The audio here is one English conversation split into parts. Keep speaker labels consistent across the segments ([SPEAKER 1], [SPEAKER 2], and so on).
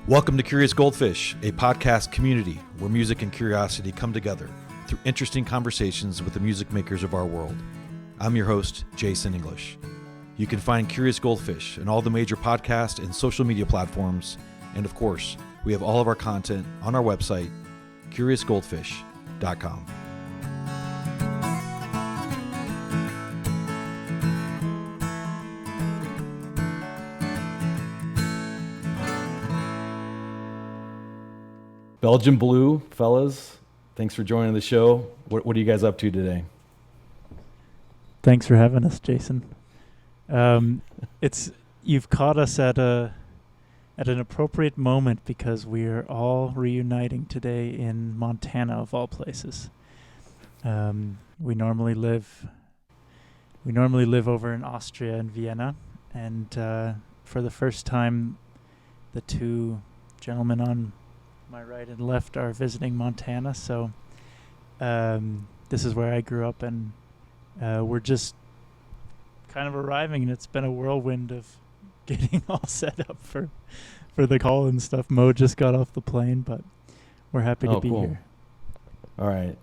[SPEAKER 1] Welcome to Curious Goldfish, a podcast community where music and curiosity come together through interesting conversations with the music makers of our world. I'm your host, Jason English. You can find Curious Goldfish in all the major podcast and social media platforms, and of course, we have all of our content on our website, curiousgoldfish.com. Belgian Blue, fellas, thanks for joining the show. What are you guys up to today?
[SPEAKER 2] Thanks for having us, Jason. You've caught us at an appropriate moment because we are all reuniting today in Montana, of all places. We normally live over in Austria and Vienna, and for the first time, the two gentlemen on my right and left are visiting Montana. So this is where I grew up, and we're just kind of arriving, and it's been a whirlwind of getting all set up for the call and stuff. Mo just got off the plane, but we're happy to be here.
[SPEAKER 1] All right.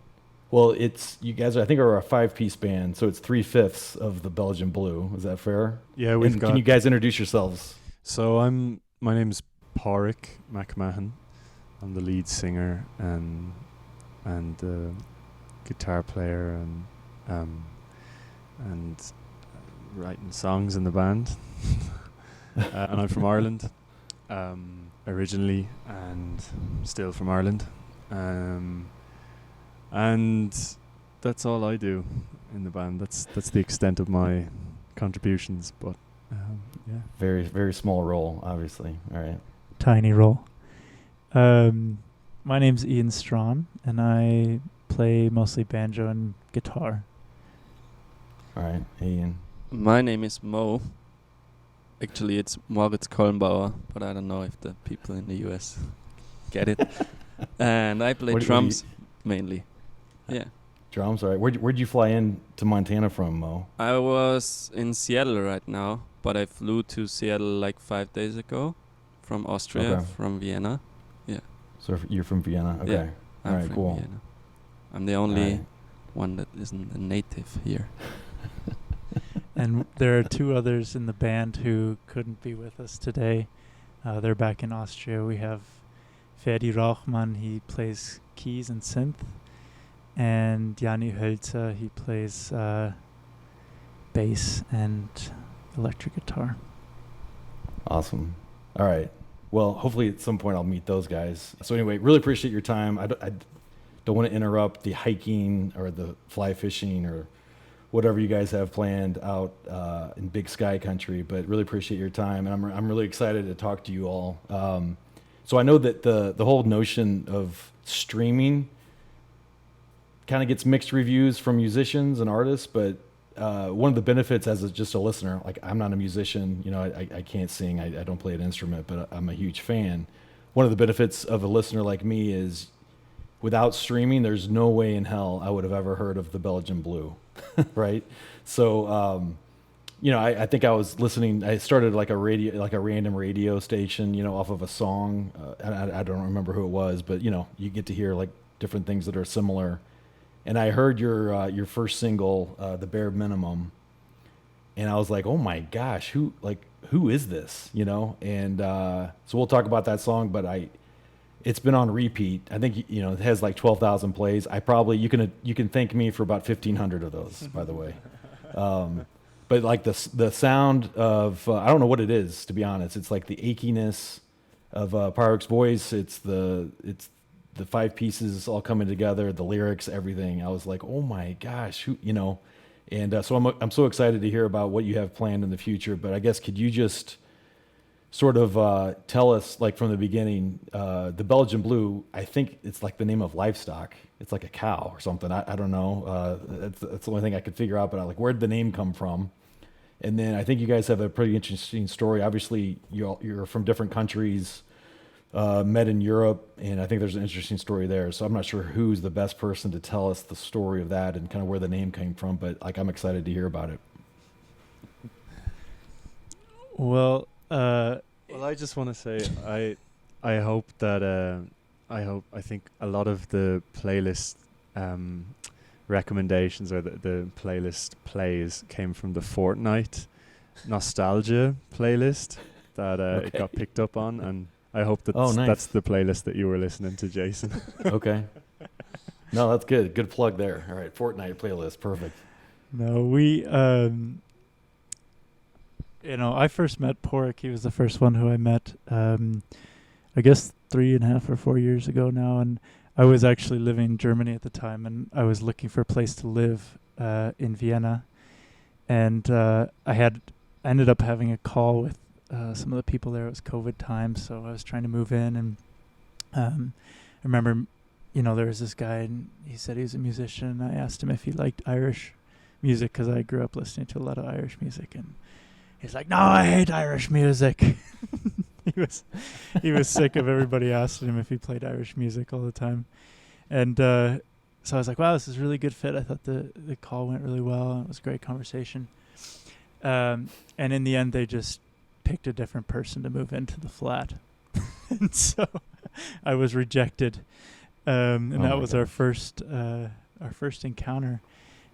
[SPEAKER 1] Well, you guys I think are a 5-piece band, so it's 3/5 of the Belgian Blue. Is that fair?
[SPEAKER 3] Yeah,
[SPEAKER 1] can you guys introduce yourselves?
[SPEAKER 3] So my name's Pádraig McMahon. I'm the lead singer and guitar player and writing songs in the band. And I'm from Ireland originally, and still from Ireland. And that's all I do in the band. That's the extent of my contributions. But yeah,
[SPEAKER 1] very, very small role, obviously. All right,
[SPEAKER 2] tiny role. My name's Ian Strawn, and I play mostly banjo and guitar.
[SPEAKER 1] All right, hey Ian.
[SPEAKER 4] My name is Mo. Actually, it's Moritz Kollenbauer, but I don't know if the people in the US get it. And I play drums mainly. Yeah.
[SPEAKER 1] Drums, all right. Where'd you fly in to Montana from, Mo?
[SPEAKER 4] I was in Seattle right now, but I flew to Seattle like 5 days ago from Austria, from Vienna. Yeah.
[SPEAKER 1] So you're from Vienna? Okay.
[SPEAKER 4] Yeah,
[SPEAKER 1] all right,
[SPEAKER 4] from
[SPEAKER 1] cool.
[SPEAKER 4] Vienna. I'm the only one that isn't a native here.
[SPEAKER 2] And there are two others in the band who couldn't be with us today. They're back in Austria. We have Ferdi Rauchmann, he plays keys and synth. And Jani Hölzer, he plays bass and electric guitar.
[SPEAKER 1] Awesome. All right. Well, hopefully at some point I'll meet those guys. So anyway, really appreciate your time. I don't want to interrupt the hiking or the fly fishing or whatever you guys have planned out in Big Sky Country, but really appreciate your time. And I'm really excited to talk to you all. So I know that the whole notion of streaming kind of gets mixed reviews from musicians and artists, but one of the benefits as just a listener, like I'm not a musician, I can't sing, I don't play an instrument, but I'm a huge fan. One of the benefits of a listener like me is without streaming, there's no way in hell I would have ever heard of the Belgian Blue, right? So, I think I was listening. I started like a random radio station, off of a song. I don't remember who it was, but you get to hear like different things that are similar. And I heard your first single, "The Bare Minimum," and I was like, "Oh my gosh, who is this?" And so we'll talk about that song, but it's been on repeat. I think it has like 12,000 plays. You can thank me for about 1,500 of those, by the way. But like the sound of I don't know what it is, to be honest. It's like the achiness of Pádraig's voice. It's the 5 pieces all coming together, the lyrics, everything. I was like, oh my gosh, And so I'm so excited to hear about what you have planned in the future. But I guess could you just sort of tell us, like from the beginning, the Belgian Blue, I think it's like the name of livestock. It's like a cow or something. I don't know. That's the only thing I could figure out. But where'd the name come from? And then I think you guys have a pretty interesting story. Obviously, you're from different countries, met in Europe, and I think there's an interesting story there. So I'm not sure who's the best person to tell us the story of that and kind of where the name came from, but I'm excited to hear about it.
[SPEAKER 2] Well,
[SPEAKER 3] I just want to say I hope that I think a lot of the playlist recommendations or the playlist plays came from the Fortnite nostalgia playlist that it got picked up on, and I hope that's the playlist that you were listening to, Jason.
[SPEAKER 1] Okay. No, that's good. Good plug there. All right, Fortnite playlist, perfect.
[SPEAKER 2] No, we I first met Pork. He was the first one who I met, I guess 3.5 or 4 years ago now. And I was actually living in Germany at the time, and I was looking for a place to live in Vienna. And I ended up having a call with some of the people there. It was COVID time, so I was trying to move in. And I remember, there was this guy, and he said he was a musician. And I asked him if he liked Irish music, because I grew up listening to a lot of Irish music, and he's like, "No, I hate Irish music." He was sick of everybody asking him if he played Irish music all the time. And so I was like, wow, this is a really good fit. I thought the call went really well. It was a great conversation. And in the end, they just picked a different person to move into the flat. And so I was rejected. And that was our first encounter.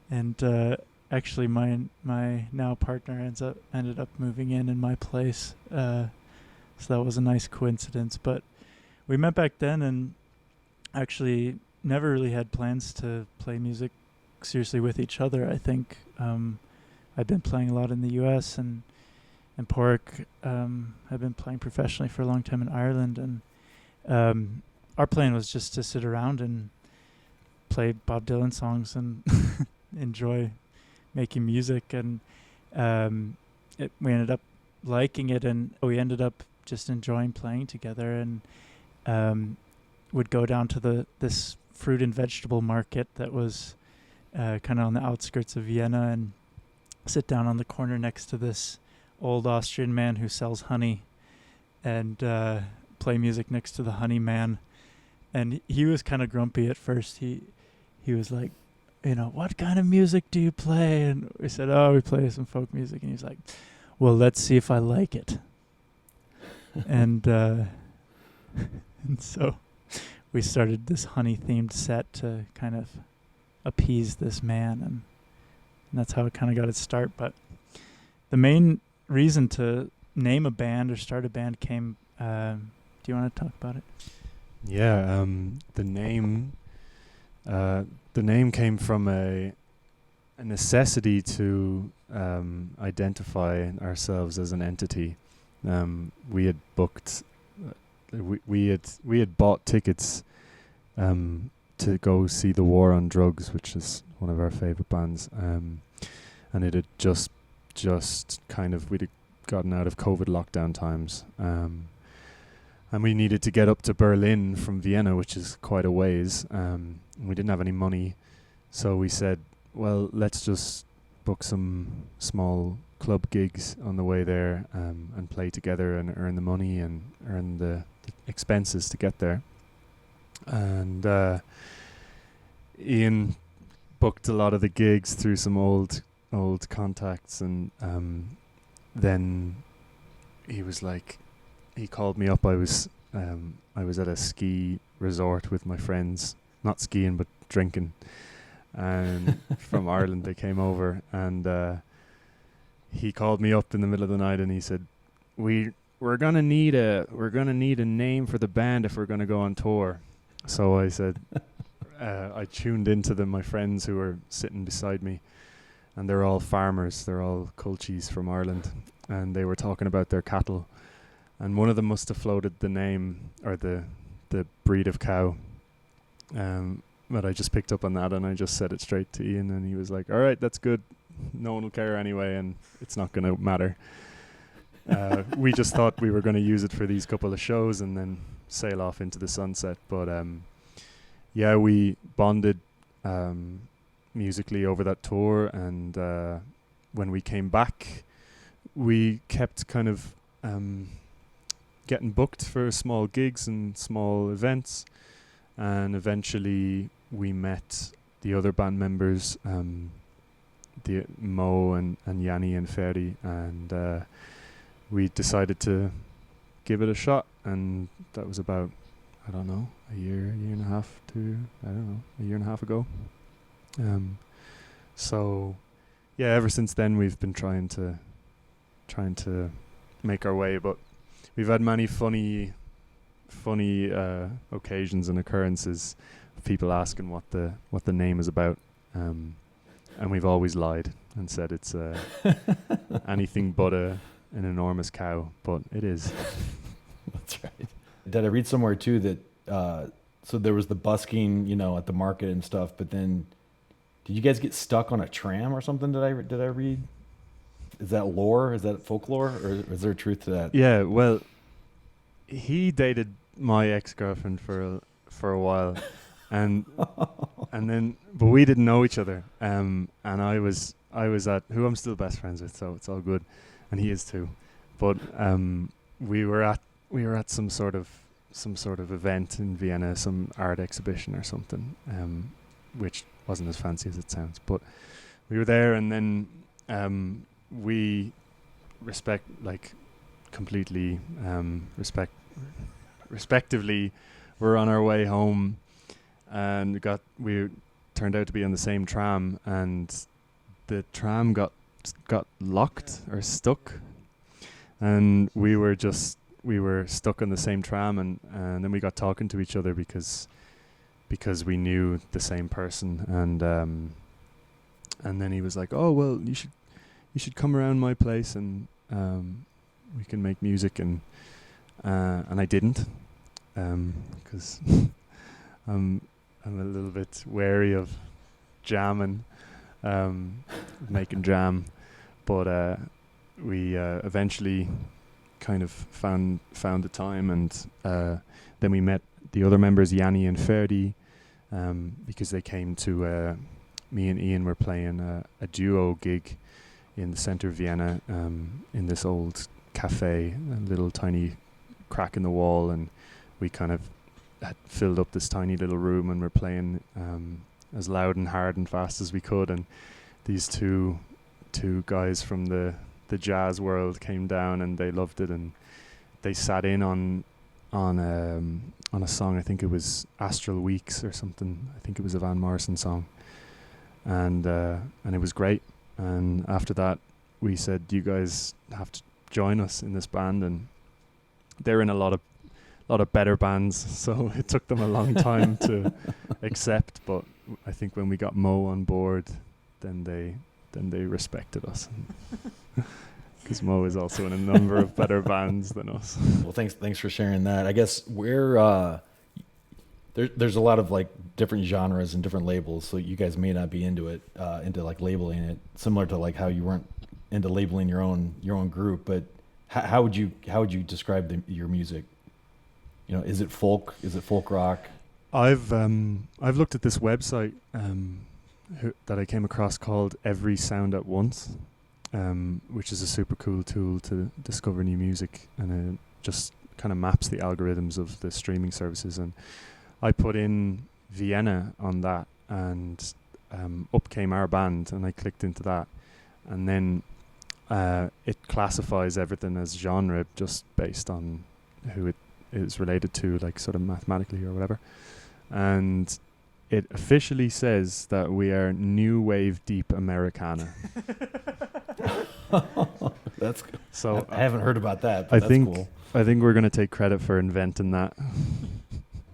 [SPEAKER 2] And actually, my now partner ended up moving in my place. So that was a nice coincidence. But we met back then, and actually never really had plans to play music seriously with each other. I think I'd been playing a lot in the U.S. and Pork had been playing professionally for a long time in Ireland. And our plan was just to sit around and play Bob Dylan songs and enjoy making music. And we ended up liking it, and we ended up just enjoying playing together, and would go down to this fruit and vegetable market that was kind of on the outskirts of Vienna, and sit down on the corner next to this old Austrian man who sells honey, and play music next to the honey man. And he was kind of grumpy at first. He was like, "What kind of music do you play?" And we said, "Oh, we play some folk music." And he's like, "Well, let's see if I like it." And so we started this honey-themed set to kind of appease this man, and that's how it kind of got its start. But the main reason to name a band or start a band came... do you want to talk about it?
[SPEAKER 3] Yeah, the name came from a necessity to identify ourselves as an entity. We had booked, we had bought tickets to go see The War on Drugs, which is one of our favorite bands, and it had just kind of, we'd gotten out of COVID lockdown times, and we needed to get up to Berlin from Vienna, which is quite a ways. We didn't have any money, so we said, well, let's just book some small club gigs on the way there, and play together and earn the money and earn the expenses to get there. And Ian booked a lot of the gigs through some old contacts, and then he was like, he called me up. I was at a ski resort with my friends, not skiing but drinking, and from Ireland they came over, and he called me up in the middle of the night, and he said, we're gonna need a name for the band if we're gonna go on tour. So I said, I tuned into my friends who were sitting beside me, and they're all farmers, they're all culchies from Ireland, and they were talking about their cattle, and one of them must have floated the name or the breed of cow, but I just picked up on that, and I just said it straight to Ian, and he was like, all right, that's good, no one will care anyway, and it's not going to matter. We just thought we were going to use it for these couple of shows and then sail off into the sunset. But yeah, we bonded musically over that tour, and when we came back, we kept kind of getting booked for small gigs and small events, and eventually we met the other band members, the Mo and Yanni and Ferry, and we decided to give it a shot, and that was about, I don't know, a year and a half ago. So yeah, ever since then we've been trying to make our way, but we've had many funny occasions and occurrences of people asking what the name is about, and we've always lied and said it's anything but an enormous cow, but it is.
[SPEAKER 1] That's right. Did I read somewhere too that so there was the busking, at the market and stuff, but then did you guys get stuck on a tram or something? Did I read? Is that lore? Is that folklore, or is there truth to that?
[SPEAKER 3] Yeah, well, he dated my ex-girlfriend for a while, and then, but we didn't know each other. And I was at who I'm still best friends with, so it's all good, and he is too. But we were at some sort of event in Vienna, some art exhibition or something, which wasn't as fancy as it sounds. But we were there, and then we respectively were on our way home, and we turned out to be on the same tram, and the tram got locked or stuck, and we were stuck on the same tram, and then we got talking to each other because we knew the same person, and then he was like, "Oh well, you should come around my place, and we can make music," and I didn't, because I'm a little bit wary of jamming, making jam, but we eventually kind of found the time, and then we met the other members, Yanni and Ferdi, because they came to me and Ian were playing a duo gig in the center of Vienna, in this old cafe, a little tiny crack in the wall, and we kind of had filled up this tiny little room, and we're playing as loud and hard and fast as we could, and these two guys from the jazz world came down, and they loved it, and they sat in on a song. I think it was Astral Weeks or something. I think it was a Van Morrison song, and it was great. And after that, we said, "You guys have to join us in this band," and they're in a lot of better bands, so it took them a long time to accept. But I think when we got Mo on board, then they respected us, because Mo is also in a number of better bands than us.
[SPEAKER 1] Well, thanks for sharing that. I guess we're there's a lot of like different genres and different labels, so you guys may not be into like labeling it, similar to like how you weren't into labeling your own group. But how would you describe your music? Is it folk? Is it folk rock?
[SPEAKER 3] I've looked at this website that I came across called Every Sound at Once, which is a super cool tool to discover new music, and it just kind of maps the algorithms of the streaming services. And I put in Vienna on that, and up came our band, and I clicked into that, and then it classifies everything as genre just based on who it is related to, like sort of mathematically or whatever. And it officially says that we are new wave deep Americana.
[SPEAKER 1] That's cool.
[SPEAKER 3] So
[SPEAKER 1] I haven't heard about that, but that's cool.
[SPEAKER 3] I think we're going to take credit for inventing that.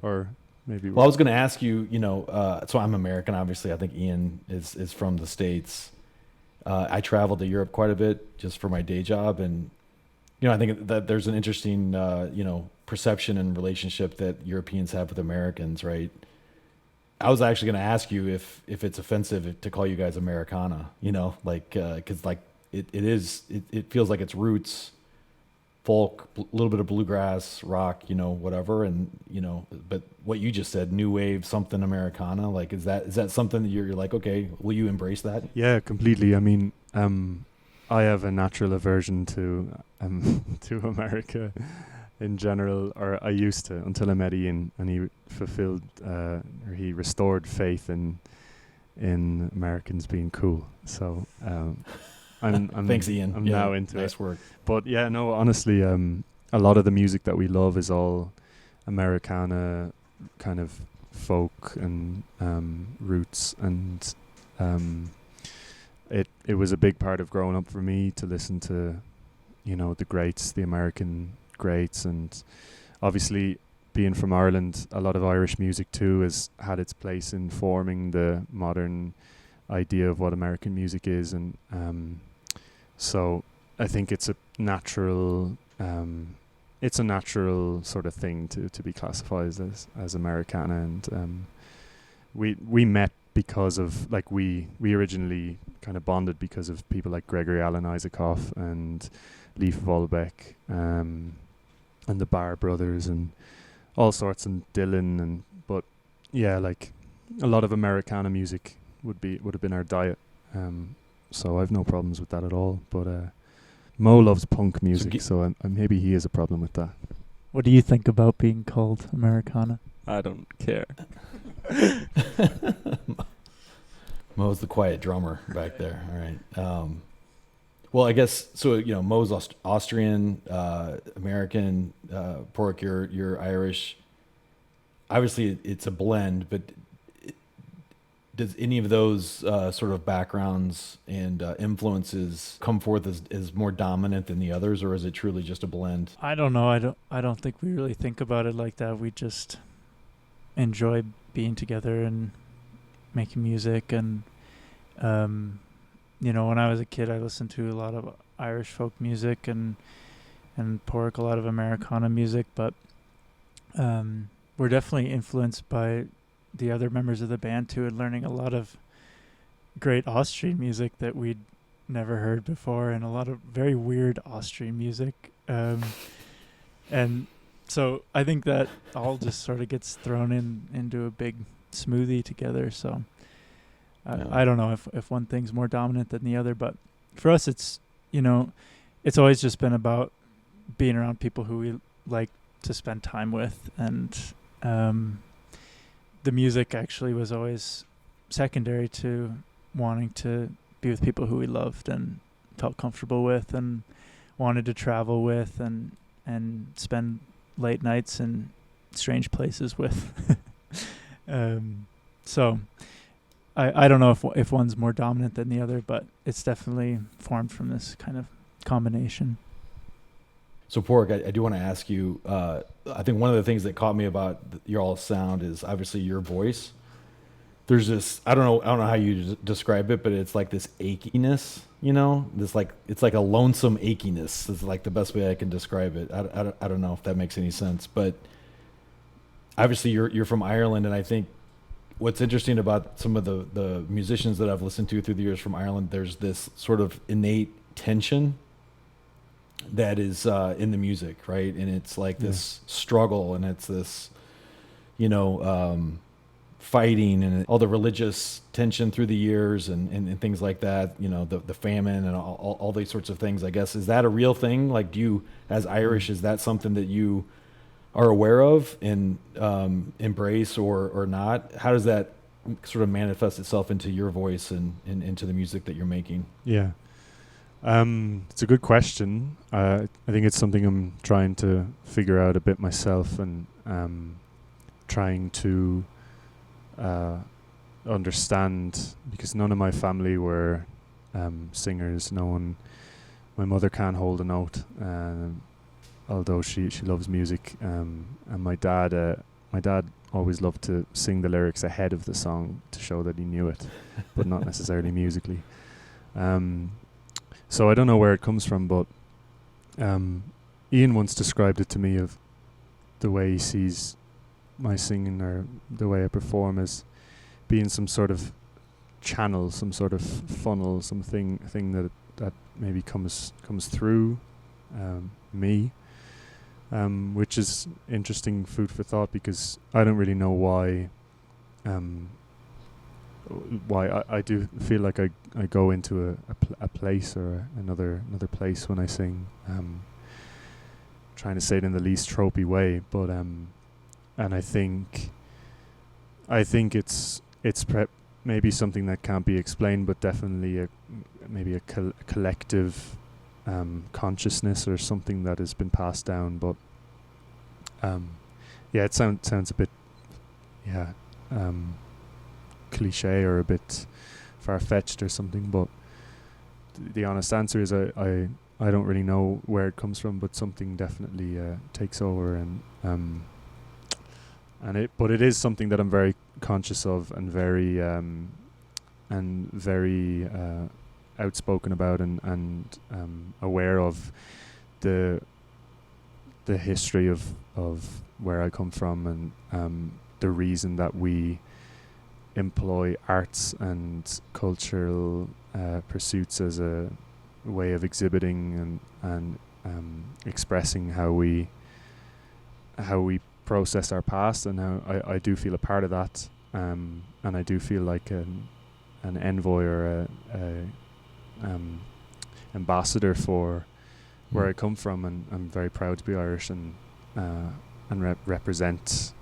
[SPEAKER 3] Or maybe.
[SPEAKER 1] Well, I was going to ask you, so I'm American, obviously. I think Ian is from the States. I traveled to Europe quite a bit just for my day job, and I think that there's an interesting perception and relationship that Europeans have with Americans, right? I was actually going to ask you if it's offensive to call you guys Americana, because like it feels like it's roots, folk, a little bit of bluegrass, rock, whatever, and but what you just said, new wave, something Americana, like is that something that you're like, okay, will you embrace that?
[SPEAKER 3] Yeah, completely. I mean, I have a natural aversion to America in general, or I used to, until I met Ian, and he fulfilled he restored faith in Americans being cool. So I'm
[SPEAKER 1] thanks, Ian.
[SPEAKER 3] I'm now into
[SPEAKER 1] nice
[SPEAKER 3] it.
[SPEAKER 1] work.
[SPEAKER 3] But yeah, no, honestly, a lot of the music that we love is all Americana kind of folk and roots, and it was a big part of growing up for me to listen to, you know, the greats, the American greats, and obviously being from Ireland, a lot of Irish music too has had its place in forming the modern idea of what American music is, and so I think it's a natural sort of thing to be classified as Americana, and we met because of, like, we originally kind of bonded because of people like Gregory Alan Isaacoff and Leif Volbeck, and the Barr brothers and all sorts, and Dylan, but yeah, like a lot of Americana music would have been our diet, so I've no problems with that at all. But Mo loves punk music, so maybe he has a problem with that.
[SPEAKER 2] What do you think about being called Americana?
[SPEAKER 4] I don't care.
[SPEAKER 1] Mo's the quiet drummer back there. All right. Well, I guess so. You know, Mo's Austrian, American, Pork. You're Irish. Obviously, it's a blend. But does any of those sort of backgrounds and influences come forth as more dominant than the others, or is it truly just a blend?
[SPEAKER 2] I don't know. I don't think we really think about it like that. We just enjoy being together and making music, and you know, when I was a kid, I listened to a lot of Irish folk music and Pork, a lot of Americana music, but we're definitely influenced by the other members of the band too, and learning a lot of great Austrian music that we'd never heard before, and a lot of very weird Austrian music, and so I think that all just sort of gets thrown into a big smoothie together. So I don't know if one thing's more dominant than the other, but for us, it's, you know, it's always just been about being around people who we like to spend time with, and the music actually was always secondary to wanting to be with people who we loved and felt comfortable with and wanted to travel with and spend late nights in strange places with. So I don't know if one's more dominant than the other, but it's definitely formed from this kind of combination.
[SPEAKER 1] So, Pork, I do want to ask you, I think one of the things that caught me about your all sound is obviously your voice. There's this, I don't know how you describe it, but it's like this achiness, you know, it's like a lonesome achiness is like the best way I can describe it. I don't know if that makes any sense, but obviously you're from Ireland, and I think what's interesting about some of the musicians that I've listened to through the years from Ireland, there's this sort of innate tension that is in the music, right? And it's like this struggle, and it's this, you know, fighting, and all the religious tension through the years and things like that, you know, the famine and all these sorts of things, I guess. Is that a real thing? Like, do you, as Irish, is that something that you are aware of and embrace or not? How does that sort of manifest itself into your voice and into the music that you're making?
[SPEAKER 3] Yeah. It's a good question. I think it's something I'm trying to figure out a bit myself, and trying to understand, because none of my family were singers. My mother can't hold a note, although she loves music, and my dad always loved to sing the lyrics ahead of the song to show that he knew it, but not necessarily musically. So I don't know where it comes from, but Ian once described it to me, of the way he sees my singing or the way I perform as being some sort of channel, some sort of funnel, thing that maybe comes through me, which is interesting food for thought, because I don't really know why I do feel like I go into a place or another place when I sing, trying to say it in the least tropey way, but and I think it's maybe something that can't be explained, but definitely maybe a collective consciousness or something that has been passed down. But it sounds a bit cliche or a bit far-fetched or something, but the honest answer is I don't really know where it comes from, but something definitely takes over, but it is something that I'm very conscious of and very outspoken about and aware of the history of where I come from and the reason that we employ arts and cultural pursuits as a way of exhibiting and expressing how we process our past, and how I do feel a part of that, and I do feel like an envoy or a ambassador for where I come from, and I'm very proud to be Irish and represent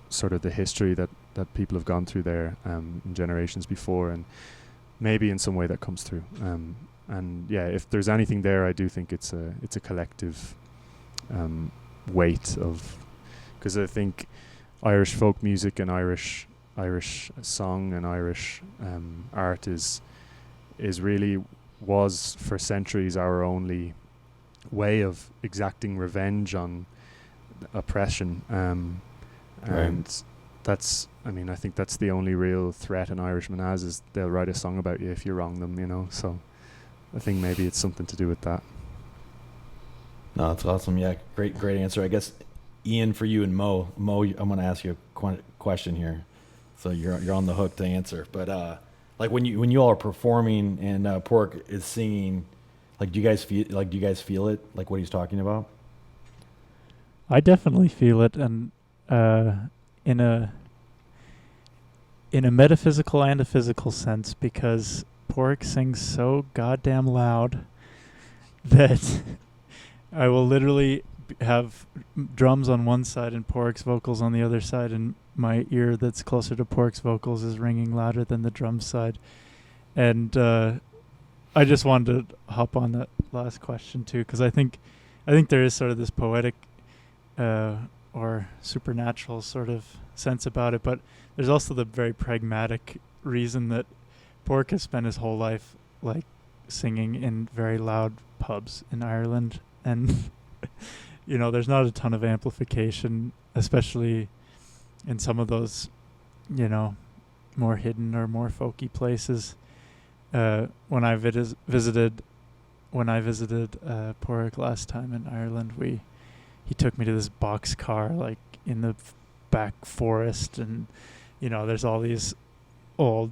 [SPEAKER 3] sort of the history that people have gone through there in generations before, and maybe in some way that comes through. And if there's anything there, I do think it's a collective weight of, because I think Irish folk music and Irish song and Irish art is really was for centuries our only way of exacting revenge on oppression, and that's, I think that's the only real threat an Irishman has, is they'll write a song about you if you wrong them, so I think maybe it's something to do with that.
[SPEAKER 1] No, that's awesome. Yeah, great answer. I guess, Ian, for you and Mo, I'm going to ask you a question here, so you're on the hook to answer. But like when you all are performing and Pork is singing, do you guys feel it, like what he's talking about?
[SPEAKER 2] I definitely feel it, and in a metaphysical and a physical sense, because Pork sings so goddamn loud that I will literally have drums on one side and Pork's vocals on the other side, and my ear that's closer to Pork's vocals is ringing louder than the drum side. And I just wanted to hop on that last question too, because I think there is sort of this poetic or supernatural sort of sense about it, but there's also the very pragmatic reason that Pork has spent his whole life singing in very loud pubs in Ireland, and there's not a ton of amplification, especially in some of those more hidden or more folky places. When I visited Pork last time in Ireland, he took me to this box car in the back forest, and there's all these old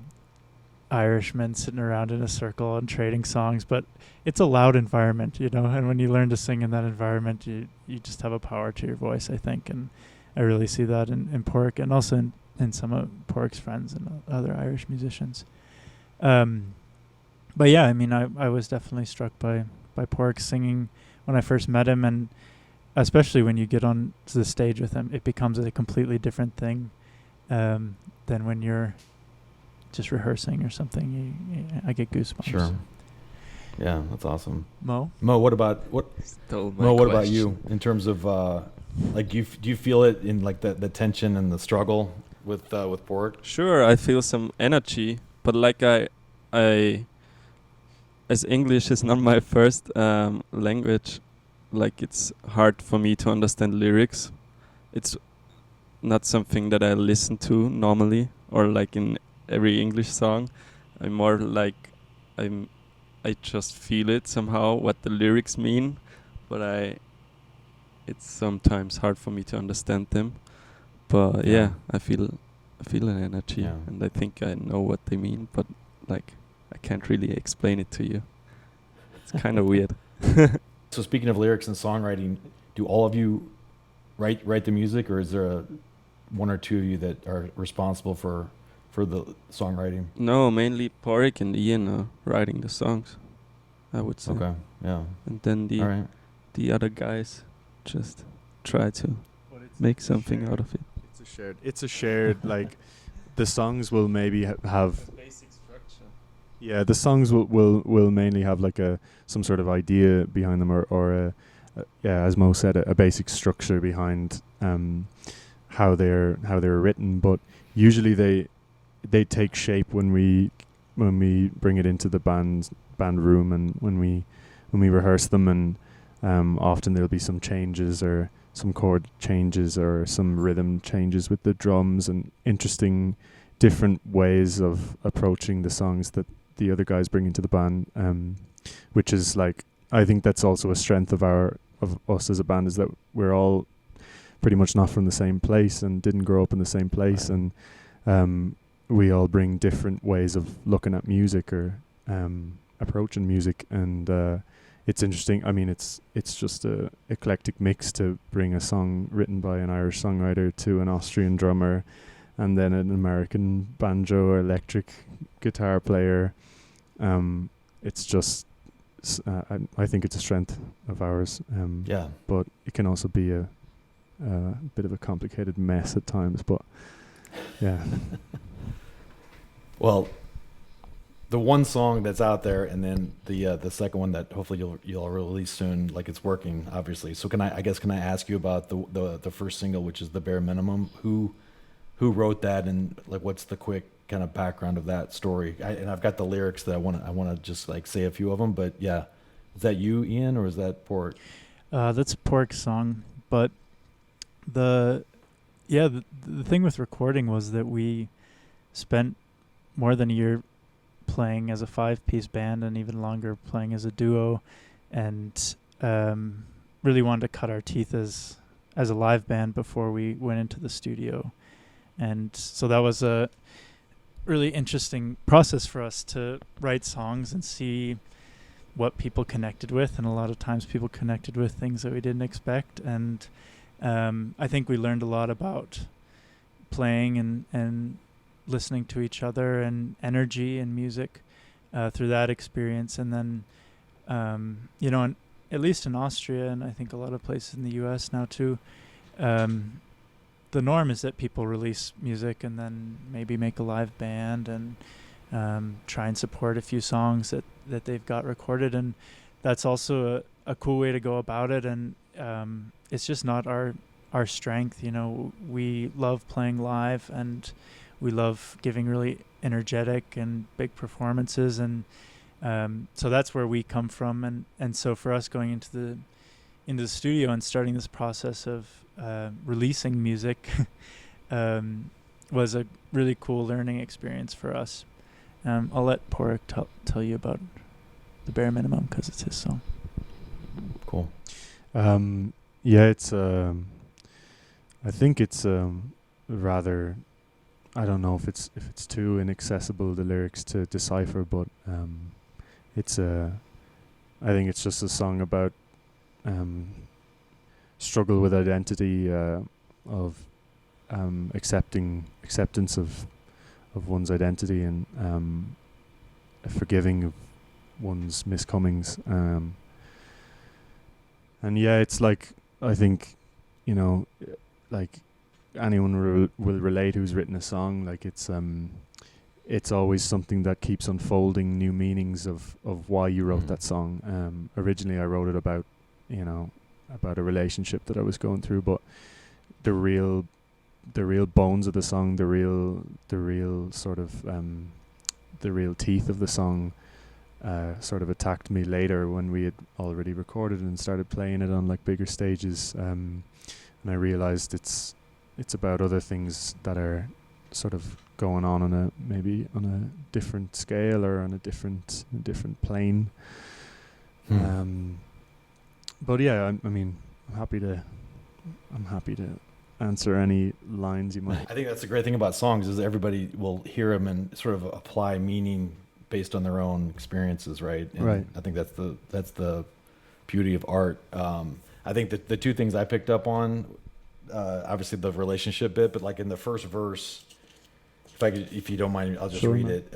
[SPEAKER 2] Irishmen sitting around in a circle and trading songs, but it's a loud environment, and when you learn to sing in that environment, you just have a power to your voice, I think, and I really see that in Pork, and also in some of Pork's friends and other Irish musicians. But yeah, I was definitely struck by Pork singing when I first met him, and especially when you get on to the stage with him, it becomes a completely different thing than when you're just rehearsing or something. I get goosebumps.
[SPEAKER 1] Sure. Yeah, that's awesome.
[SPEAKER 2] Mo,
[SPEAKER 1] what about you in terms of do you feel it in the tension and the struggle with Pork?
[SPEAKER 4] Sure, I feel some energy, but I as English is not my first language, it's hard for me to understand lyrics. It's not something that I listen to normally, or in every English song. I'm more I just feel it somehow, what the lyrics mean, but it's sometimes hard for me to understand them. But yeah, I feel an energy, and I think I know what they mean, but I can't really explain it to you. It's kind of weird.
[SPEAKER 1] So speaking of lyrics and songwriting, do all of you write the music, or is there one or two of you that are responsible for the songwriting?
[SPEAKER 4] No, mainly Pork and Ian are writing the songs, I would say.
[SPEAKER 1] Okay, yeah.
[SPEAKER 4] And then the other guys just try to make something out of it.
[SPEAKER 3] It's a shared the songs will maybe have
[SPEAKER 4] basic structure.
[SPEAKER 3] Yeah, the songs will mainly have like some sort of idea behind them, or yeah, as Mo said, a basic structure behind how they're written. But usually they take shape when we bring it into the band room, and when we rehearse them, and often there'll be some changes, or some chord changes, or some rhythm changes with the drums, and interesting different ways of approaching the songs that the other guys bring into the band, which is like, I think that's also a strength of us as a band, is that we're all pretty much not from the same place and didn't grow up in the same place,
[SPEAKER 1] Right.
[SPEAKER 3] and we all bring different ways of looking at music, or approaching music, and it's interesting. I mean, it's just a eclectic mix to bring a song written by an Irish songwriter to an Austrian drummer, and then an American banjo or electric guitar player. It's just, I think it's a strength of ours.
[SPEAKER 1] Yeah.
[SPEAKER 3] But it can also be a bit of a complicated mess at times. But yeah.
[SPEAKER 1] Well, the one song that's out there, and then the second one that hopefully you'll release soon, like it's working, obviously. So can I ask you about the first single, which is The Bare Minimum? Who wrote that, and like what's the quick kind of background of that story? And I've got the lyrics that I want to just like say a few of them, but yeah, is that you, Ian, or is that Pork?
[SPEAKER 2] That's a Pork song, but the thing with recording was that we spent more than a year playing as a 5-piece band, and even longer playing as a duo, and really wanted to cut our teeth as a live band before we went into the studio. And so that was a really interesting process for us, to write songs and see what people connected with. And a lot of times people connected with things that we didn't expect. And I think we learned a lot about playing and listening to each other, and energy and music through that experience. And then, at least in Austria, and I think a lot of places in the US now too, the norm is that people release music and then maybe make a live band, and try and support a few songs that they've got recorded. And that's also a cool way to go about it. And it's just not our strength. We love playing live, and we love giving really energetic and big performances. And so that's where we come from. And so for us, going into the studio and starting this process of releasing music was a really cool learning experience for us. I'll let Pork tell you about The Bare Minimum, because it's his song.
[SPEAKER 1] Cool.
[SPEAKER 3] Yeah, it's I think it's rather, I don't know if it's too inaccessible, the lyrics, to decipher, but I think it's just a song about struggle with identity, of acceptance of one's identity, and forgiving of one's miscomings. And yeah, it's like, I think, like anyone will relate who's written a song. Like it's always something that keeps unfolding new meanings of why you wrote that song. Originally I wrote it about a relationship that I was going through, but the real bones of the song, the real sort of the real teeth of the song sort of attacked me later, when we had already recorded and started playing it on like bigger stages, and I realized it's about other things that are sort of going on maybe on a different scale, or on a different plane. But yeah, I'm happy to answer any lines you might.
[SPEAKER 1] I think that's the great thing about songs, is everybody will hear them and sort of apply meaning based on their own experiences, right? And
[SPEAKER 3] right.
[SPEAKER 1] I think that's the beauty of art. I think that the two things I picked up on, obviously the relationship bit, but like in the first verse, if you don't mind, I'll just read it.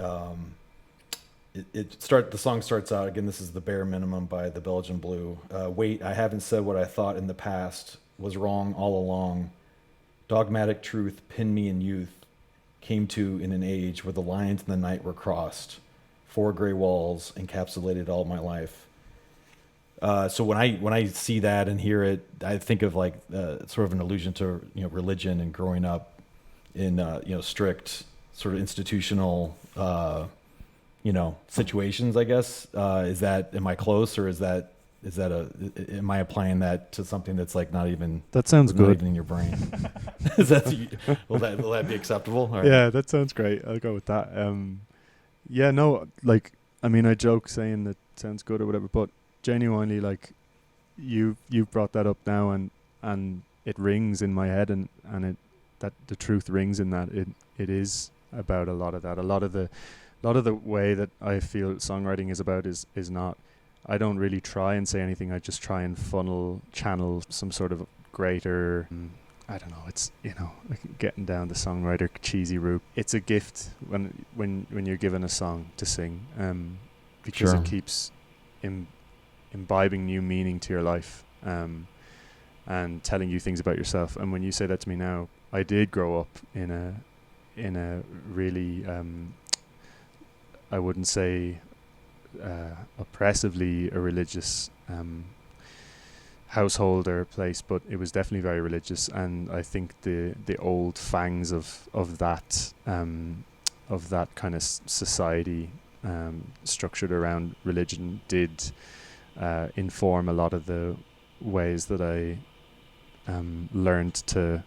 [SPEAKER 1] The song starts out again. This is The Bare Minimum by the Belgian Blue. Wait, I haven't said what I thought in the past. Was wrong all along. Dogmatic truth pinned me in youth. Came to in an age where the lines in the night were crossed. 4 gray walls encapsulated all my life. So when I see that and hear it, I think of like sort of an allusion to religion and growing up in strict sort of institutional situations. I guess am I close, or am I applying that to something that's like not even
[SPEAKER 3] That sounds
[SPEAKER 1] not
[SPEAKER 3] good.
[SPEAKER 1] even in your brain? Will that be acceptable? All right.
[SPEAKER 3] Yeah, that sounds great. I'll go with that. Yeah, no, like, I mean, I joke saying that sounds good or whatever, but genuinely, like, you've brought that up now, and it rings in my head, and that the truth rings in that it is about a lot of that. A lot of the way that I feel songwriting is about is not. I don't really try and say anything. I just try and channel some sort of greater. I don't know. It's like getting down the songwriter cheesy route. It's a gift when you're given a song to sing, because
[SPEAKER 1] Sure.
[SPEAKER 3] it keeps imbibing new meaning to your life, and telling you things about yourself. And when you say that to me now, I did grow up in a really I wouldn't say oppressively a religious household or place, but it was definitely very religious, and I think the old fangs of that kind of society structured around religion did inform a lot of the ways that I learned to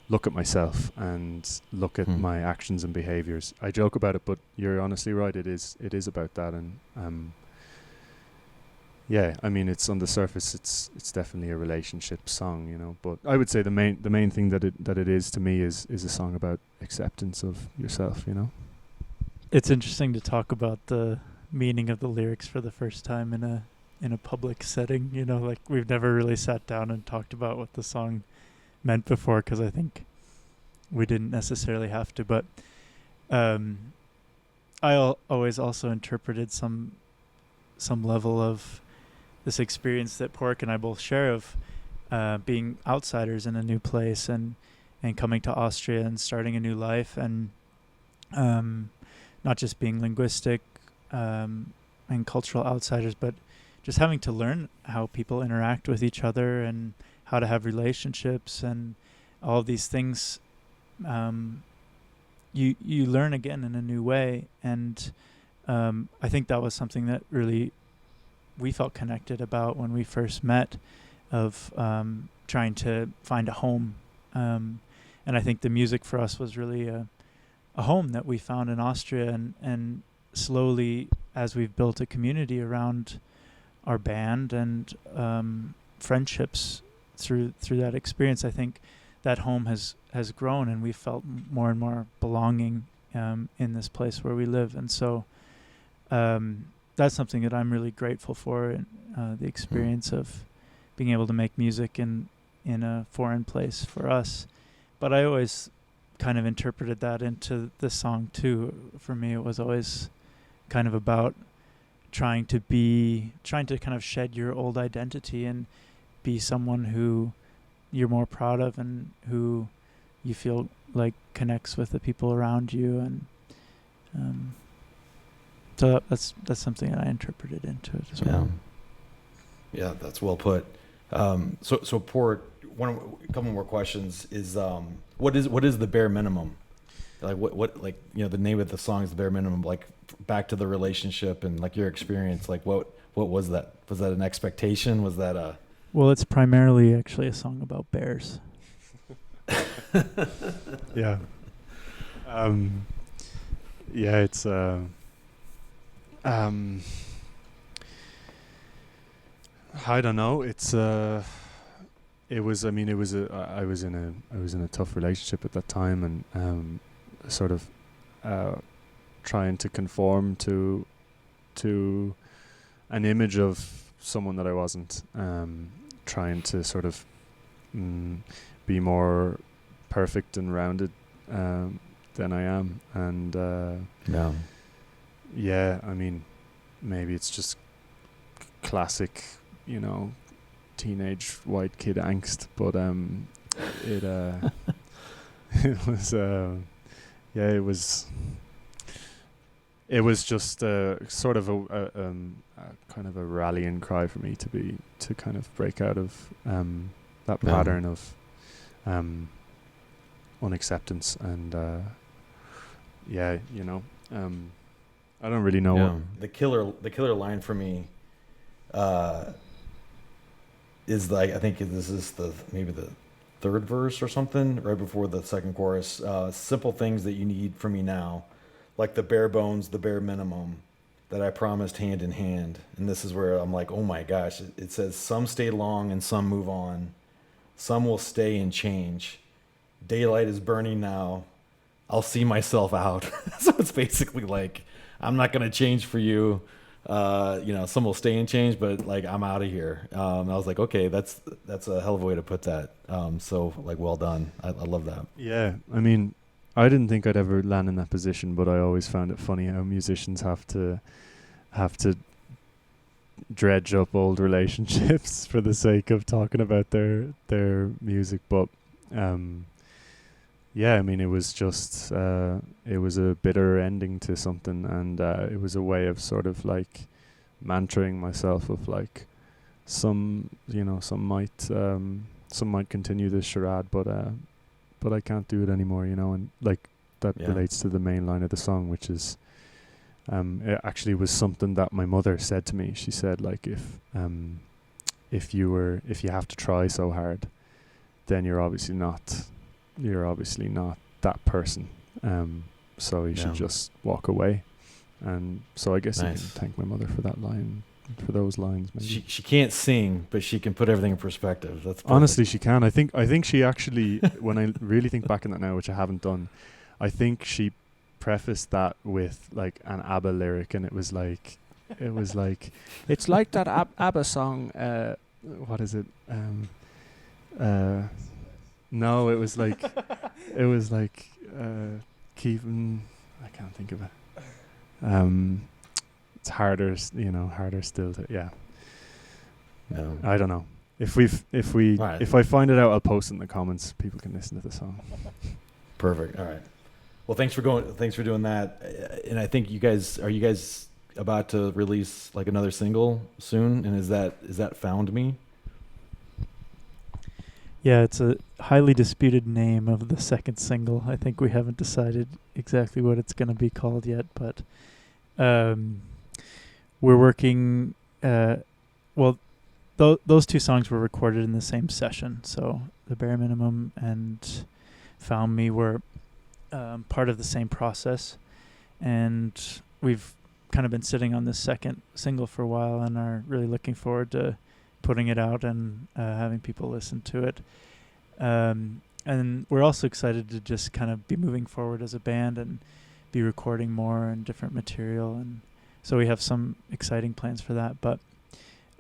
[SPEAKER 3] look at myself and look at my actions and behaviors. I joke about it, but you're honestly right. It is about that, and yeah, I mean, it's on the surface, it's definitely a relationship song, but I would say the main thing that it is to me is a song about acceptance of yourself.
[SPEAKER 2] It's interesting to talk about the meaning of the lyrics for the first time in a public setting. Like, we've never really sat down and talked about what the song meant before, because I think we didn't necessarily have to. But I always also interpreted some level of this experience that Pork and I both share of being outsiders in a new place and coming to Austria and starting a new life, and not just being linguistic and cultural outsiders, but just having to learn how people interact with each other and how to have relationships and all of these things. You learn again in a new way, and I think that was something that really we felt connected about when we first met, of trying to find a home. And I think the music for us was really a home that we found in Austria, and slowly, as we've built a community around our band and friendships through that experience, I think that home has grown, and we felt more and more belonging in this place where we live. And so that's something that I'm really grateful for, the experience of being able to make music in a foreign place for us. But I always kind of interpreted that into the song too. For me, it was always kind of about trying to kind of shed your old identity and be someone who you're more proud of and who you feel like connects with the people around you. And so that's something that I interpreted into it as well.
[SPEAKER 1] Yeah, that's well put. So Port, a couple more questions is what is the bare minimum? Like what like the name of the song is the bare minimum. Like, back to the relationship and like your experience. Like what was that? Was that an expectation? Was that a?
[SPEAKER 2] Well, it's primarily actually a song about bears.
[SPEAKER 3] Yeah. Yeah, it's I don't know. It's I was in a tough relationship at that time, and sort of trying to conform to an image of someone that I wasn't, trying to sort of be more perfect and rounded than I am, and yeah, I mean, maybe it's just classic, teenage white kid angst, but it it was it was it was just sort of a kind of a rallying cry for me to kind of break out of that pattern of unacceptance and I don't really know what
[SPEAKER 1] the killer line for me is like, I think this is maybe the third verse or something right before the second chorus. Simple things that you need from me now, like the bare bones, the bare minimum that I promised hand in hand. And this is where I'm like, oh my gosh, it says some stay long and some move on. Some will stay and change. Daylight is burning now. I'll see myself out. So it's basically like, I'm not going to change for you. Some will stay and change, but like, I'm out of here. I was like, okay, that's a hell of a way to put that. So like, well done. I love that.
[SPEAKER 3] Yeah. I mean, I didn't think I'd ever land in that position, but I always found it funny how musicians have to dredge up old relationships for the sake of talking about their music. But I mean, it was just it was a bitter ending to something, and it was a way of sort of like mantraing myself of like some might continue this charade, but I can't do it anymore, and like that relates to the main line of the song, which is it actually was something that my mother said to me. She said, like, if you have to try so hard, then you're obviously not that person. So you should just walk away. And so I guess I can thank my mother for that line, for those lines. Maybe.
[SPEAKER 1] She can't sing, but she can put everything in perspective. That's perfect.
[SPEAKER 3] Honestly, she can. I think she actually, when I really think back on that now, which I haven't done, I think she prefaced that with like an ABBA lyric, and it was like it's like that ABBA song. What is it? No, it was like keeping. I can't think of it. It's harder still to
[SPEAKER 1] No.
[SPEAKER 3] I don't know. If I find it out, I'll post it in the comments. People can listen to the song.
[SPEAKER 1] Perfect. All right. Well, thanks for doing that. And I think you guys about to release like another single soon? And is that Found Me?
[SPEAKER 2] Yeah, it's a highly disputed name of the second single. I think we haven't decided exactly what it's going to be called yet, but we're working. Those two songs were recorded in the same session. So The Bare Minimum and Found Me were part of the same process, and we've kind of been sitting on this second single for a while and are really looking forward to putting it out and having people listen to it. And we're also excited to just kind of be moving forward as a band and be recording more and different material. And so we have some exciting plans for that. But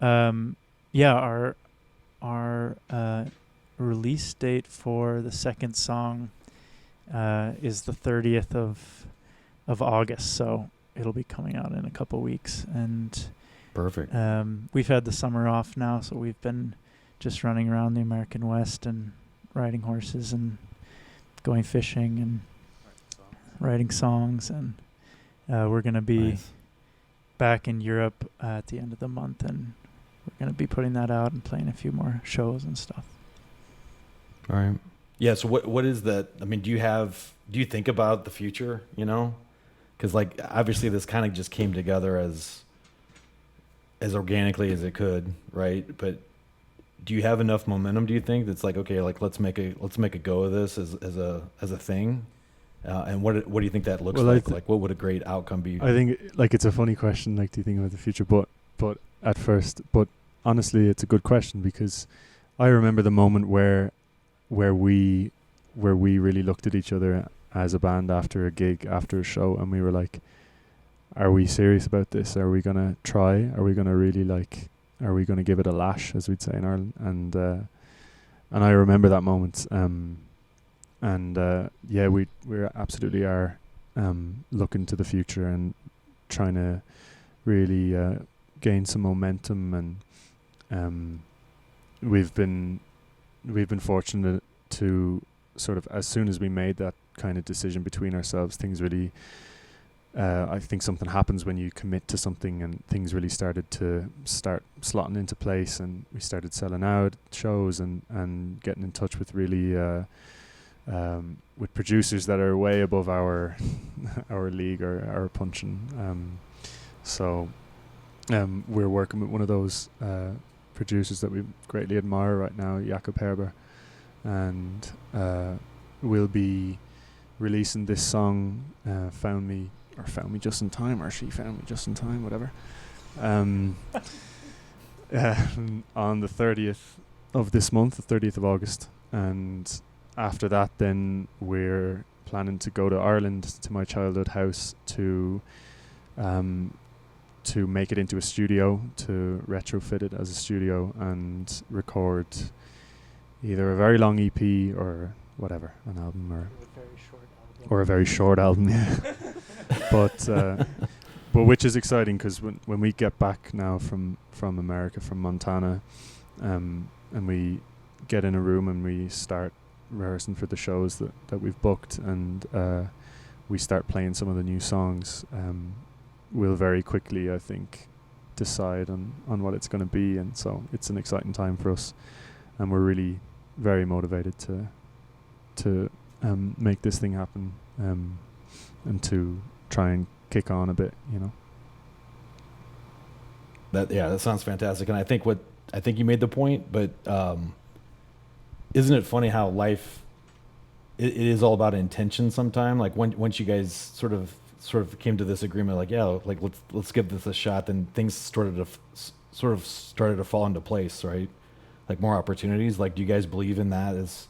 [SPEAKER 2] our release date for the second song is the 30th of August. So it'll be coming out in a couple weeks. And
[SPEAKER 1] perfect.
[SPEAKER 2] We've had the summer off now, so we've been just running around the American West and riding horses and going fishing and writing songs. And we're going to be back in Europe at the end of the month, and we're going to be putting that out and playing a few more shows and stuff.
[SPEAKER 1] All right. Yeah. So what is that? I mean, do you think about the future, because like obviously this kind of just came together as organically as it could, right? But do you have enough momentum, do you think, that's like, okay, like let's make a go of this as a thing? And what do you think that looks like? Like what would a great outcome be?
[SPEAKER 3] I think like it's a funny question, like do you think about the future? But honestly it's a good question, because I remember the moment where we really looked at each other as a band after a gig, after a show, and we were like, are we serious about this? Are we going to try? Are we going to really are we going to give it a lash, as we'd say in Ireland? And I remember that moment. We absolutely are looking to the future and trying to really gain some momentum. And we've been fortunate to sort of, as soon as we made that kind of decision between ourselves, things really I think something happens when you commit to something, and things really started to slotting into place, and we started selling out shows and getting in touch with really with producers that are way above our our league or our punching. So we're working with one of those producers that we greatly admire right now, Jakob Herber, and we'll be releasing this song, Found Me Just in Time, or She Found Me Just in Time, whatever, on the 30th of this month, the 30th of August. And after that, then we're planning to go to Ireland, to my childhood house, to make it into a studio, to retrofit it as a studio and record either a very long EP or whatever, an album, or a very short album, yeah. But which is exciting, because when we get back now from America, from Montana, and we get in a room and we start rehearsing for the shows that we've booked, and we start playing some of the new songs, we'll very quickly, I think, decide on what it's going to be. And so it's an exciting time for us, and we're really very motivated to make this thing happen, and to try and kick on a bit, you know.
[SPEAKER 1] That sounds fantastic. And I think you made the point, but isn't it funny how life it is all about intention sometime? Like once you guys sort of came to this agreement, like, yeah, like let's give this a shot, then things started to fall into place, right? Like more opportunities. Like, do you guys believe in that as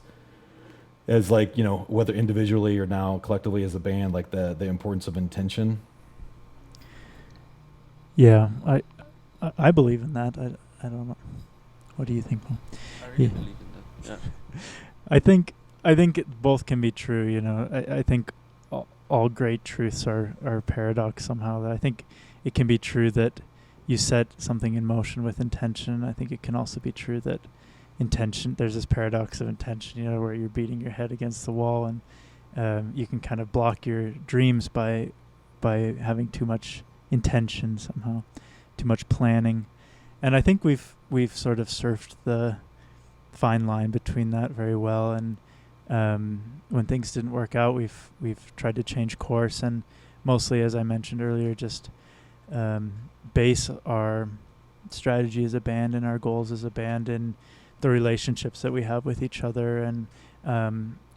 [SPEAKER 1] like, you know, whether individually or now collectively as a band, like the importance of intention?
[SPEAKER 2] Yeah, I believe in that. I don't know. What do you think, Paul?
[SPEAKER 4] I really believe in that. Yeah.
[SPEAKER 2] I think it both can be true. You know, I think all great truths are paradox somehow. That I think it can be true that you set something in motion with intention. I think it can also be true that there's this paradox of intention, you know, where you're beating your head against the wall, and you can kind of block your dreams by having too much intention somehow, too much planning. And I think we've sort of surfed the fine line between that very well. And when things didn't work out, we've tried to change course, and mostly, as I mentioned earlier, just base our strategy as a band and our goals as a band in the relationships that we have with each other, and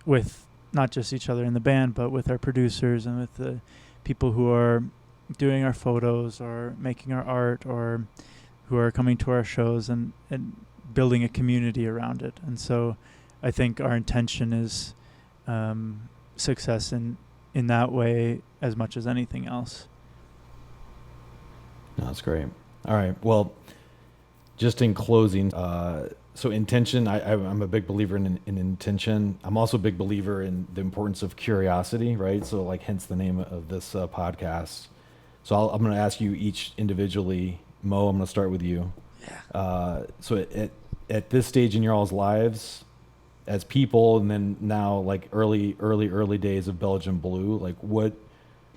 [SPEAKER 2] with not just each other in the band, but with our producers and with the people who are doing our photos or making our art, or who are coming to our shows, and building a community around it. And so I think our intention is success in that way as much as anything else.
[SPEAKER 1] No, that's great. All right. Well, just in closing, so intention, I'm a big believer in intention. I'm also a big believer in the importance of curiosity, right? So like, hence the name of this podcast. So I'm going to ask you each individually. Mo, I'm going to start with you.
[SPEAKER 4] Yeah.
[SPEAKER 1] So at this stage in your all's lives, as people, and then now like early days of Belgian Blue, like what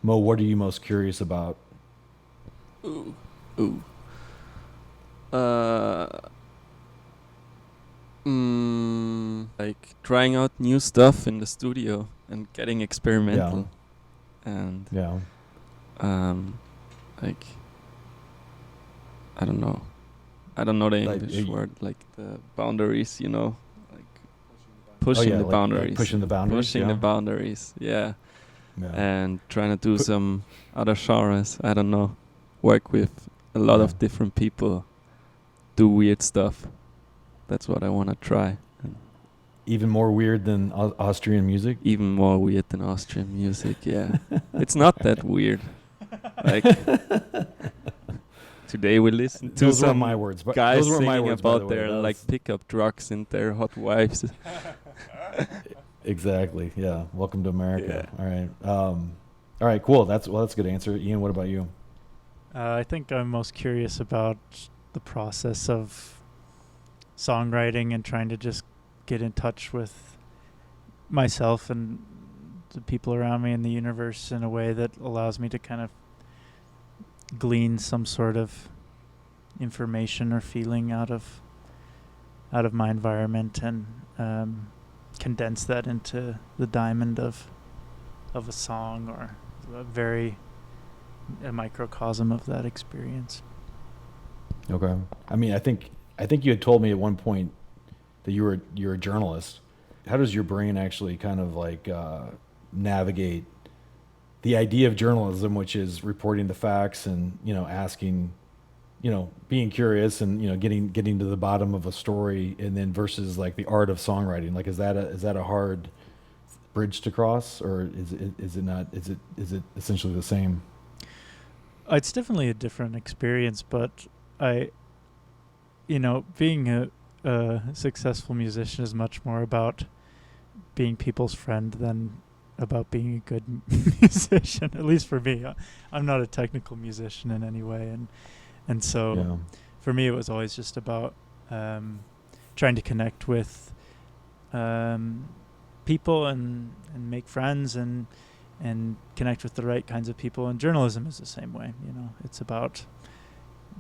[SPEAKER 1] are you most curious about?
[SPEAKER 4] Like trying out new stuff in the studio and getting experimental.
[SPEAKER 1] Yeah.
[SPEAKER 4] And
[SPEAKER 1] yeah.
[SPEAKER 4] Like I don't know the English
[SPEAKER 1] like,
[SPEAKER 4] word, like the boundaries, you know, like pushing the boundaries.
[SPEAKER 1] Like pushing the boundaries.
[SPEAKER 4] The boundaries, yeah. And trying to do some other genres. I don't know. Work with a lot of different people. Do weird stuff. That's what I want to try.
[SPEAKER 1] Even more weird than Austrian music?
[SPEAKER 4] Even more weird than Austrian music, yeah. It's not that weird. Like today we listened to
[SPEAKER 1] those were
[SPEAKER 4] some
[SPEAKER 1] my words, but
[SPEAKER 4] guys
[SPEAKER 1] those were my
[SPEAKER 4] singing
[SPEAKER 1] words,
[SPEAKER 4] about their like pickup trucks and their hot wives.
[SPEAKER 1] Exactly. Yeah. Welcome to America.
[SPEAKER 4] Yeah.
[SPEAKER 1] All right. All right. Cool. That's a good answer. Ian, what about you?
[SPEAKER 2] I think I'm most curious about the process of songwriting and trying to just get in touch with myself and the people around me and the universe in a way that allows me to kind of glean some sort of information or feeling out of my environment, and condense that into the diamond of a song, or a microcosm of that experience.
[SPEAKER 1] Okay. I mean, I think you had told me at one point that you're a journalist. How does your brain actually kind of like navigate the idea of journalism, which is reporting the facts and, asking, being curious and, getting to the bottom of a story, and then versus like the art of songwriting? Like, is that a hard bridge to cross, or is it not? Is it essentially the same?
[SPEAKER 2] It's definitely a different experience, but being a successful musician is much more about being people's friend than about being a good musician, at least for me. I'm not a technical musician in any way, and so for me it was always just about trying to connect with people and make friends and connect with the right kinds of people. And journalism is the same way. It's about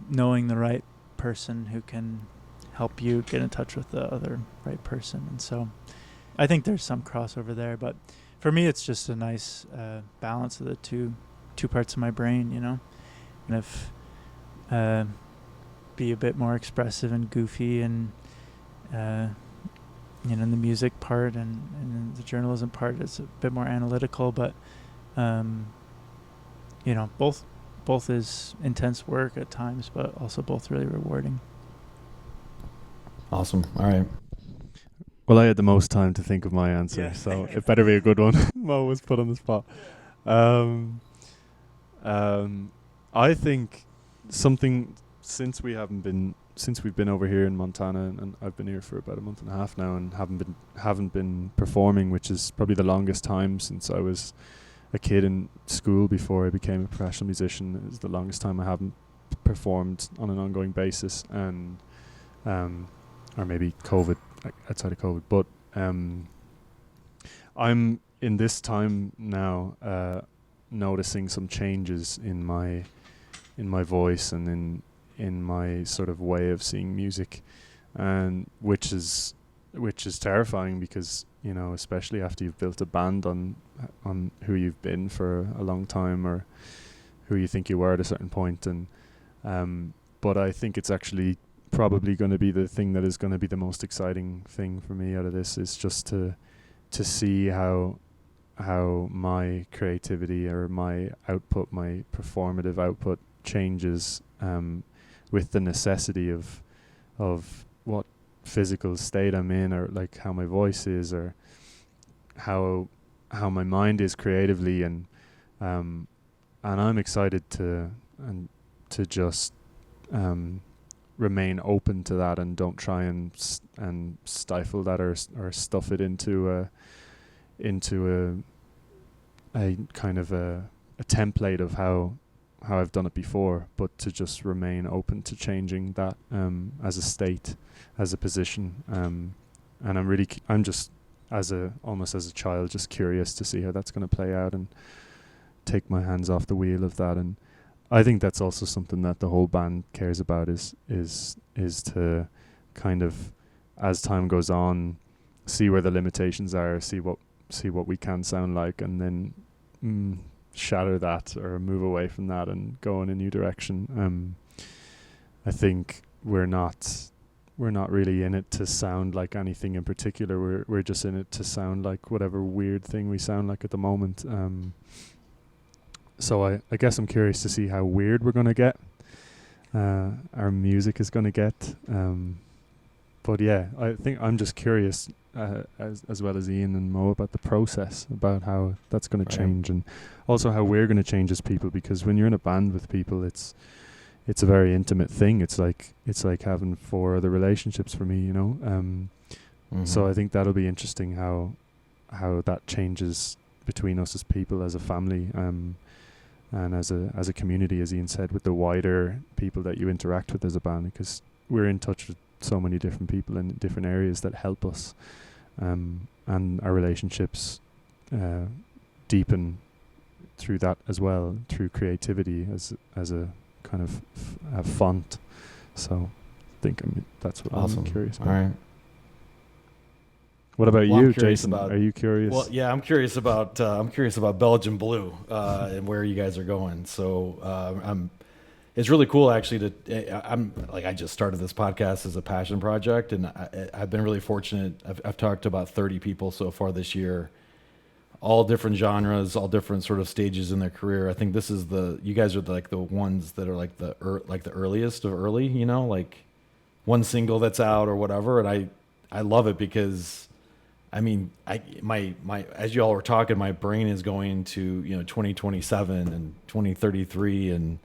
[SPEAKER 2] knowing the right person who can help you get in touch with the other right person. And so I think there's some crossover there, but for me it's just a nice balance of the two parts of my brain, and if be a bit more expressive and goofy, and the music part and the journalism part is a bit more analytical, but both is intense work at times, but also both really rewarding.
[SPEAKER 1] Awesome. All right.
[SPEAKER 3] Well, I had the most time to think of my answer, so it better be a good one. Mo was put on the spot. I think something, since we've been over here in Montana, and I've been here for about a month and a half now, and haven't been performing, which is probably the longest time since I was a kid in school before I became a professional musician. It was the longest time I haven't performed on an ongoing basis, and or maybe COVID, outside of COVID, but I'm in this time now noticing some changes in my voice and in my sort of way of seeing music, and which is terrifying, because especially after you've built a band on who you've been for a long time, or who you think you were at a certain point. And but I think it's actually probably going to be the thing that is going to be the most exciting thing for me out of this, is just to see how my creativity, or my output, my performative output, changes with the necessity of what physical state I'm in, or like how my voice is, or how my mind is creatively, and I'm excited to just remain open to that, and don't try and stifle that, or stuff it into a kind of a template of how I've done it before, but to just remain open to changing that as a state, as a position, and I'm just almost as a child, just curious to see how that's going to play out, and take my hands off the wheel of that. And I think that's also something that the whole band cares about, is to kind of, as time goes on, see where the limitations are, see what we can sound like, and then shatter that, or move away from that and go in a new direction. I think we're not really in it to sound like anything in particular. We're just in it to sound like whatever weird thing we sound like at the moment. So I guess I'm curious to see how weird we're going to get, our music is going to get. But yeah, I think I'm just curious, as well as Ian and Mo, about the process, about how that's going to change, and also how we're going to change as people. Because when you're in a band with people, it's a very intimate thing. It's like having 4 other relationships for me, So I think that'll be interesting, how that changes between us as people, as a family, and as a community, as Ian said, with the wider people that you interact with as a band, because we're in touch with so many different people in different areas that help us, and our relationships deepen through that as well, through creativity as a kind of a font. So I think that's what
[SPEAKER 1] Awesome.
[SPEAKER 3] I'm curious about.
[SPEAKER 1] All right.
[SPEAKER 3] What about
[SPEAKER 1] Well,
[SPEAKER 3] you,
[SPEAKER 1] I'm curious
[SPEAKER 3] Jason?
[SPEAKER 1] about-
[SPEAKER 3] Are you curious?
[SPEAKER 1] Well, yeah, I'm curious about Belgian Blue and where you guys are going. So it's really cool actually I just started this podcast as a passion project, and I've been really fortunate. I've talked to about 30 people so far this year, all different genres, all different sort of stages in their career. I think you guys are the ones that are like the earliest of early, like one single that's out or whatever. And I love it because, I mean, my as you all were talking, my brain is going to 2027 and 2033 and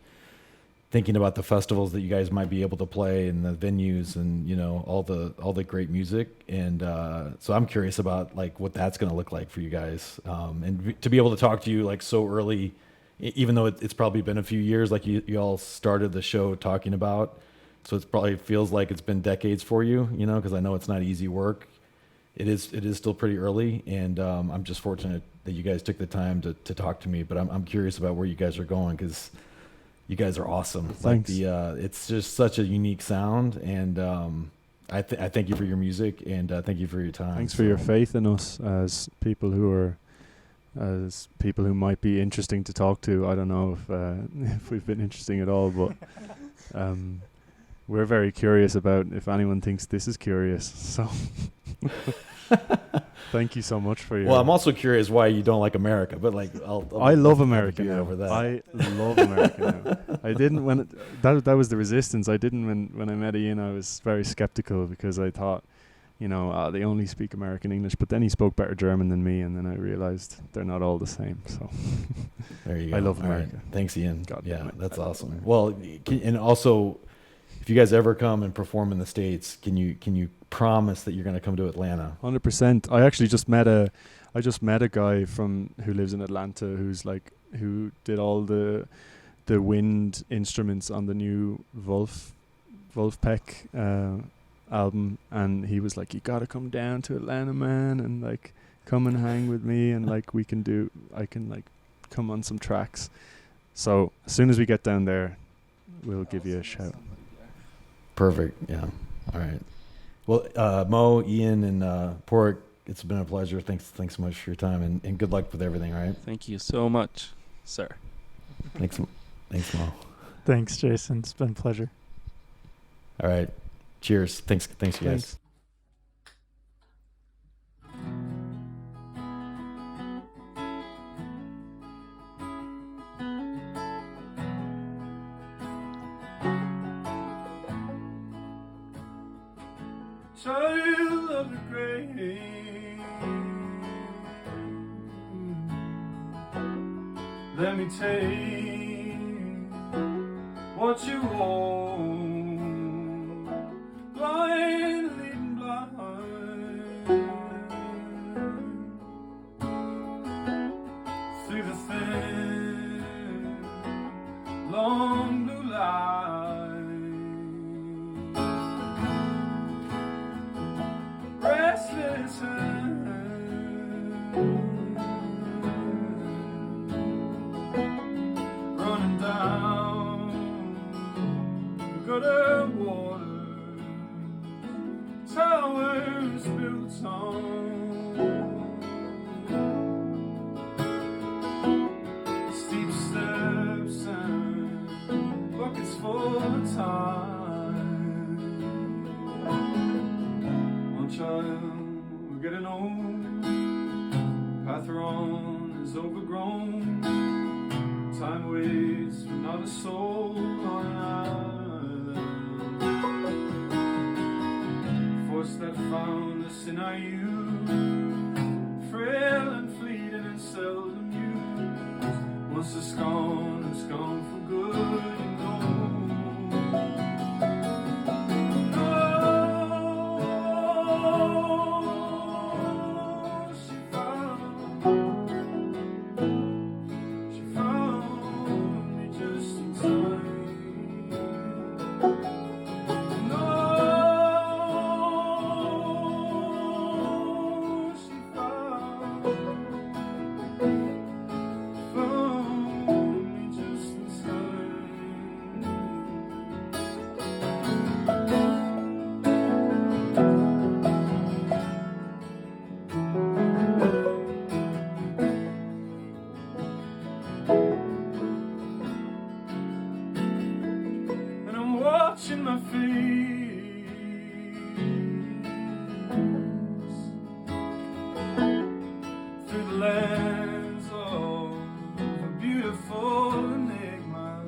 [SPEAKER 1] thinking about the festivals that you guys might be able to play and the venues and all the great music. And so I'm curious about like what that's going to look like for you guys, and to be able to talk to you like so early, even though it's probably been a few years, like you all started the show talking about. So it probably feels like it's been decades for you, because I know it's not easy work. It is still pretty early, and I'm just fortunate that you guys took the time to talk to me. But I'm curious about where you guys are going, because you guys are awesome.
[SPEAKER 3] Thanks.
[SPEAKER 1] Like it's just such a unique sound, and I thank you for your music, and thank you for your time.
[SPEAKER 3] Thanks for your faith in us as people who might be interesting to talk to. I don't know if we've been interesting at all, but we're very curious about if anyone thinks this is curious. So thank you so much for your...
[SPEAKER 1] Well, I'm also curious why you don't like America, but like
[SPEAKER 3] I love America now.
[SPEAKER 1] over that.
[SPEAKER 3] I love America now. I didn't when that was the resistance. I didn't when I met Ian. I was very skeptical because I thought, they only speak American English. But then he spoke better German than me, and then I realized they're not all the same. So
[SPEAKER 1] there you go.
[SPEAKER 3] I love
[SPEAKER 1] All right.
[SPEAKER 3] America.
[SPEAKER 1] Thanks, Ian.
[SPEAKER 3] God
[SPEAKER 1] yeah,
[SPEAKER 3] damn it.
[SPEAKER 1] that's
[SPEAKER 3] I love
[SPEAKER 1] awesome.
[SPEAKER 3] America.
[SPEAKER 1] Well, and also, if you guys ever come and perform in the States, can you promise that you're going to come to Atlanta?
[SPEAKER 3] 100%. I actually just met a guy who lives in Atlanta who did all the wind instruments on the new Wolfpack album, and he was like, "You gotta come down to Atlanta, man, and like come and hang with me, and like I can like come on some tracks." So as soon as we get down there, we'll give you a shout.
[SPEAKER 1] Perfect. Yeah. All right. Well, Mo, Ian, and Pork, it's been a pleasure. Thanks so much for your time, and good luck with everything. All right.
[SPEAKER 4] Thank you so much, sir.
[SPEAKER 1] Thanks, Mo.
[SPEAKER 2] Thanks, Jason. It's been a pleasure.
[SPEAKER 1] All right. Cheers. Thanks, you guys.
[SPEAKER 3] Thanks.
[SPEAKER 5] Child of the grave, let me take what you own, blind leading blind, through the thin, long blue light. Restless hand running down the gutter water, towers built on steep steps and buckets full of time. Child, we're getting old. Path we're on is overgrown. Time waits for not a soul on an island. Force that found us in our youth, frail and fleeting and seldom used. Once it's gone for good, you know. watching my face through the lens of a beautiful enigma.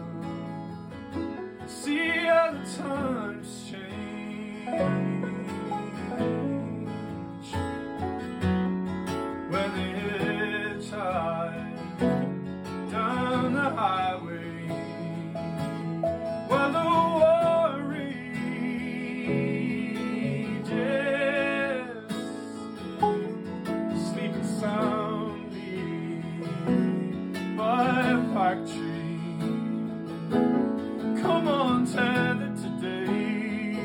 [SPEAKER 5] See how the times change when they hitchhike down the highway. While the war rages, sleeping soundly by a park tree. Come on, tether today.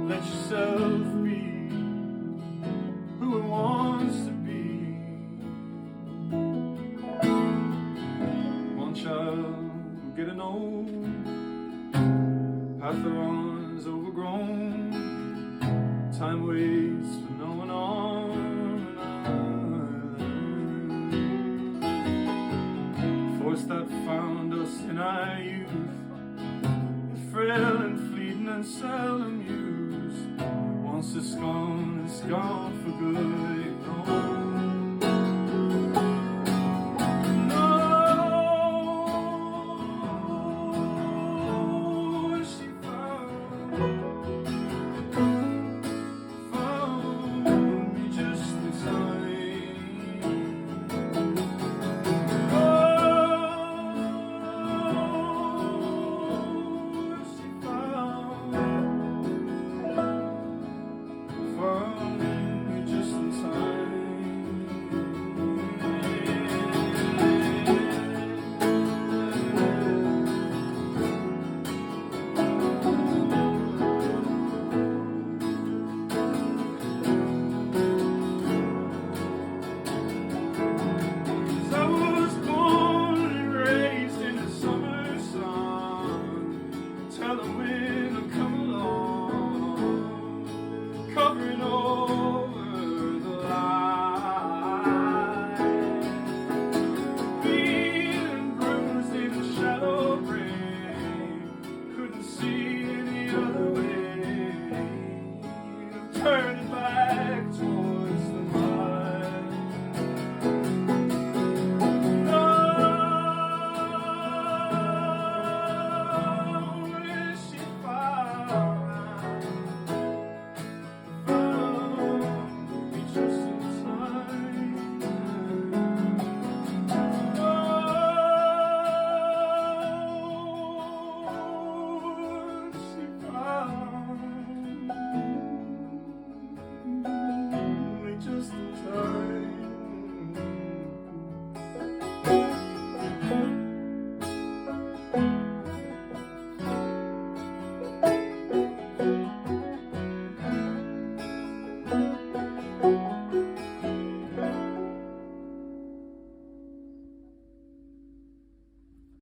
[SPEAKER 5] Let yourself be who it wants to be. Child, getting old, path they're on's overgrown, time waits for no one on. Force that found us in our youth, frail and fleeting and seldom used. Once it's gone for good.